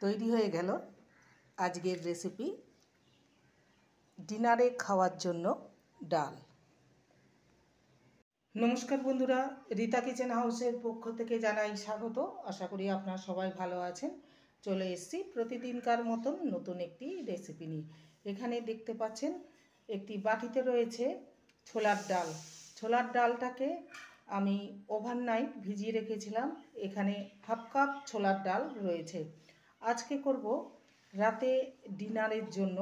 তৈরি হয়ে গেল আজকের রেসিপি, ডিনারে খাওয়ার জন্য ডাল। নমস্কার বন্ধুরা, রীতা কিচেন হাউসের পক্ষ থেকে জানাই স্বাগত। আশা করি আপনারা সবাই ভালো আছেন। চলে এসেছি প্রতিদিনকার মতন নতুন একটি রেসিপি নিয়ে। এখানে দেখতে পাচ্ছেন একটি বাটিতে রয়েছে ছোলার ডাল। ছোলার ডালটাকে আমি ওভারনাইট ভিজিয়ে রেখেছিলাম। এখানে হাফ কাপ ছোলার ডাল রয়েছে। আজকে করব রাতে ডিনারের জন্য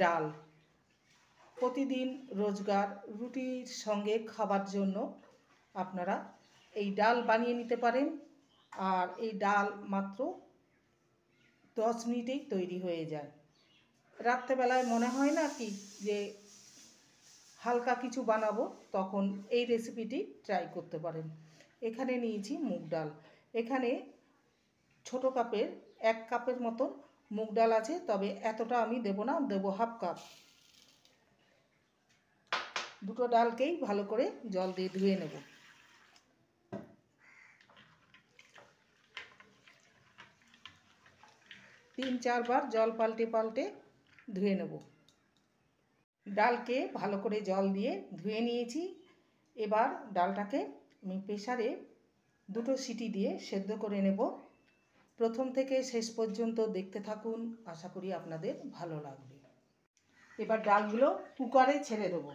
ডাল। প্রতিদিন রোজগার রুটির সঙ্গে খাবার জন্য আপনারা এই ডাল বানিয়ে নিতে পারেন। আর এই ডাল মাত্র 10 মিনিটেই তৈরি হয়ে যায়। রাত্রেবেলায় মনে হয় না কি যে হালকা কিছু বানাবো, তখন এই রেসিপিটি ট্রাই করতে পারেন। এখানে নিয়েছি মুগ ডাল। এখানে ছোট কাপের 1 কাপের মতন মুগ ডাল আছে, তবে এতটা আমি দেবো না, দেবো হাফ কাপ। দুটো ডালকেই ভালো করে জল দিয়ে ধুয়ে নেব। তিন চারবার জল পাল্টে পাল্টে ধুয়ে নেব। ডালকে ভালো করে জল দিয়ে ধুয়ে নিয়েছি। এবার ডালটাকে আমি প্রেসারে 2 সিটি দিয়ে সেদ্ধ করে নেব। প্রথম থেকে শেষ পর্যন্ত দেখতে থাকুন, আশা করি আপনাদের ভালো লাগবে। এবার ডালগুলো কুকারে ছেড়ে দেব।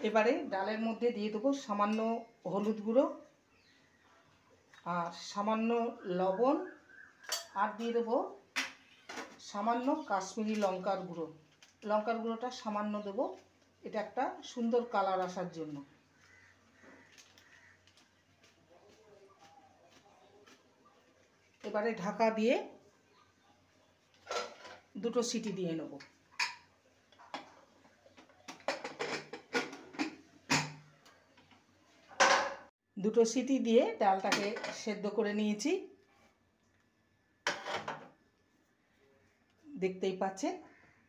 এবারে ডালের মধ্যে দিয়ে দেবো সামান্য হলুদ গুঁড়ো আর সামান্য লবণ, আর দিয়ে দেবো সামান্য কাশ্মীরি লঙ্কার গুঁড়ো। লঙ্কার গুঁড়োটা সামান্য দেবো, এটা একটা সুন্দর কালার আসার জন্য। এবারে ঢাকা দিয়ে 2 সিটি দিয়ে নেব। দুটো সিটি দিয়ে ডালটাকে সেদ্ধ করে নিয়েছি। দেখতেই পাচ্ছেন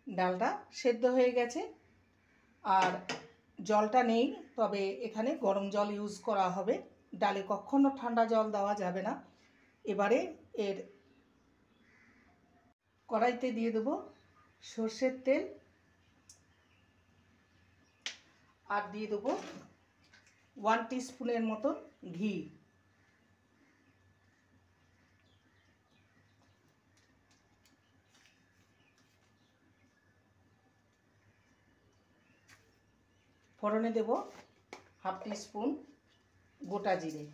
ডালটা সেদ্ধ হয়ে গেছে। আর জলটা নেই, তবে এখানে গরম জল ইউজ করা হবে। ডালে কখনো ঠান্ডা জল দেওয়া যাবে না। এবারে এর কড়াইতে দিয়ে দেবো সর্ষের তেল, আর দিয়ে দেবো 1 টিস্পুনের মতন ঘি। ফোড়নে দেব হাফ টিস্পুন গোটা জিরে।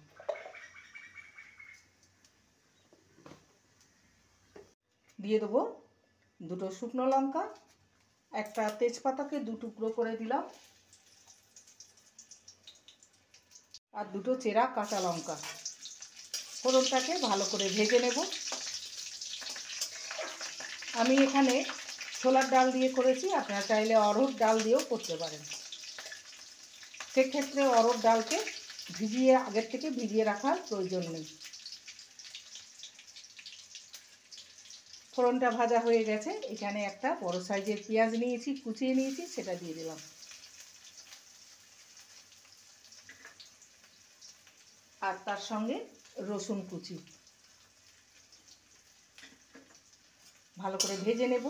দিয়ে দেবো 2 শুকনো লঙ্কা, একটা তেজপাতাকে 2 টুকরো করে দিলাম, আর 2 চেরা কাঁচা লঙ্কা। ফোড়নটাকে ভালো করে ভেজে নেব। আমি এখানে ছোলার ডাল দিয়ে করেছি, আপনারা চাইলে অড়হর ডাল দিয়েও করতে পারেন। সেক্ষেত্রে অড়হর ডালকে আগের থেকে ভিজিয়ে রাখার প্রয়োজন নেই। ফোড়নটা ভাজা হয়ে গেছে। এখানে একটা বড় সাইজের পেঁয়াজ নিয়েছি, কুচিয়ে নিয়েছি, সেটা দিয়ে দিলাম। আর তার সঙ্গে রসুন কুচি। ভালো করে ভেজে নেব।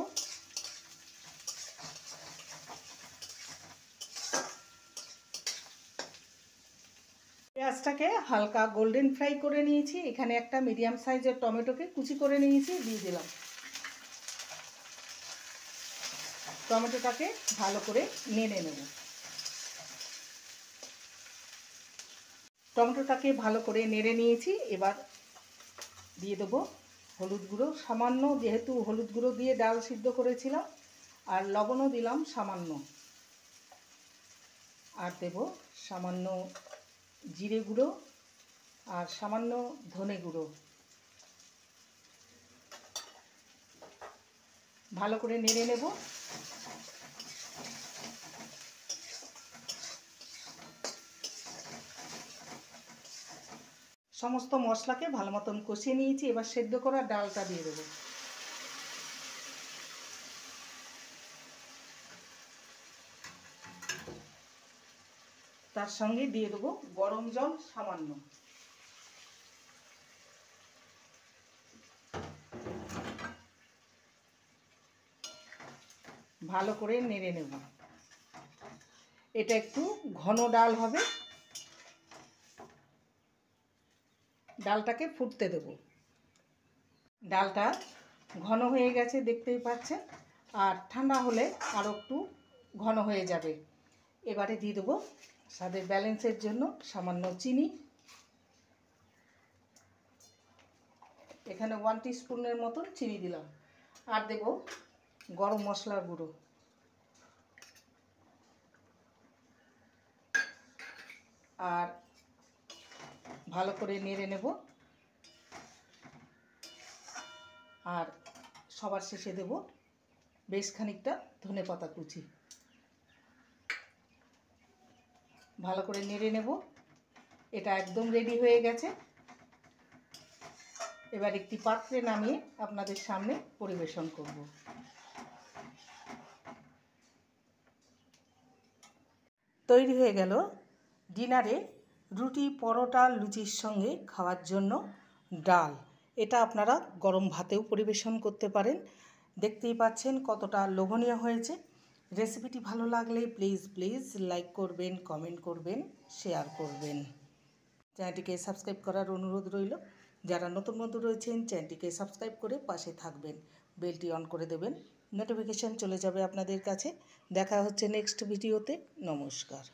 পেঁয়াজটাকে হালকা গোল্ডেন ফ্রাই করে নিয়েছি। এখানে একটা মিডিয়াম সাইজের টমেটোকে কুচি করে নিয়েছি, দিয়ে দিলাম। টমেটোটাকে ভালো করে নেড়ে নেব। টমেটোটাকে ভালো করে নেড়ে নিয়েছি। এবার দিয়ে দেবো হলুদ গুঁড়ো সামান্য, যেহেতু হলুদ গুঁড়ো দিয়ে ডাল সিদ্ধ করেছিলাম, আর লবণও দিলাম সামান্য। আর দেব সামান্য জিরে গুঁড়ো আর সামান্য ধনে গুঁড়ো। ভালো করে নেড়ে নেব। সমস্ত মশলাকে ভালো মতন কষিয়ে নিয়েছি। এবার সেদ্ধ করা ডালটা দিয়ে দেবো। তার সঙ্গে দিয়ে দেবো গরম জল সামান্য। ভালো করে নেড়ে নেব। এটা একটু ঘন ডাল হবে, ডালটাকে ফুটতে দেব। ডালটা ঘন হয়ে গেছে দেখতেই পাচ্ছেন, আর ঠান্ডা হলে আরও একটু ঘন হয়ে যাবে। এবারে দিয়ে দেবো স্বাদের ব্যালেন্সের জন্য সামান্য চিনি। এখানে 1 টিস্পুনের মতন চিনি দিলাম। আর দেব গরম মশলার গুঁড়ো। আর ভালো করে নেড়ে নেব। আর সবার শেষে দেব বেশ খানিকটা ধনেপাতা কুচি। ভালো করে নেড়ে নেব। এটা একদম রেডি হয়ে গেছে। এবার একটি পাত্রে নামিয়ে আপনাদের সামনে পরিবেশন করব। তৈরি হয়ে গেল ডিনারে রুটি, পরোটা, লুচির সঙ্গে খাওয়ার জন্য ডাল। এটা আপনারা গরম ভাতেও পরিবেশন করতে পারেন। দেখতেই পাচ্ছেন কতটা লোভনীয় হয়েছে। রেসিপিটি ভালো লাগলে প্লিজ লাইক করবেন, কমেন্ট করবেন, শেয়ার করবেন। চ্যানেলটিকে সাবস্ক্রাইব করার অনুরোধ রইল। যারা নতুন বন্ধু রয়েছেন চ্যানেলটিকে সাবস্ক্রাইব করে পাশে থাকবেন, বেলটি অন করে দেবেন, নোটিফিকেশান চলে যাবে আপনাদের কাছে। দেখা হচ্ছে নেক্সট ভিডিওতে। নমস্কার।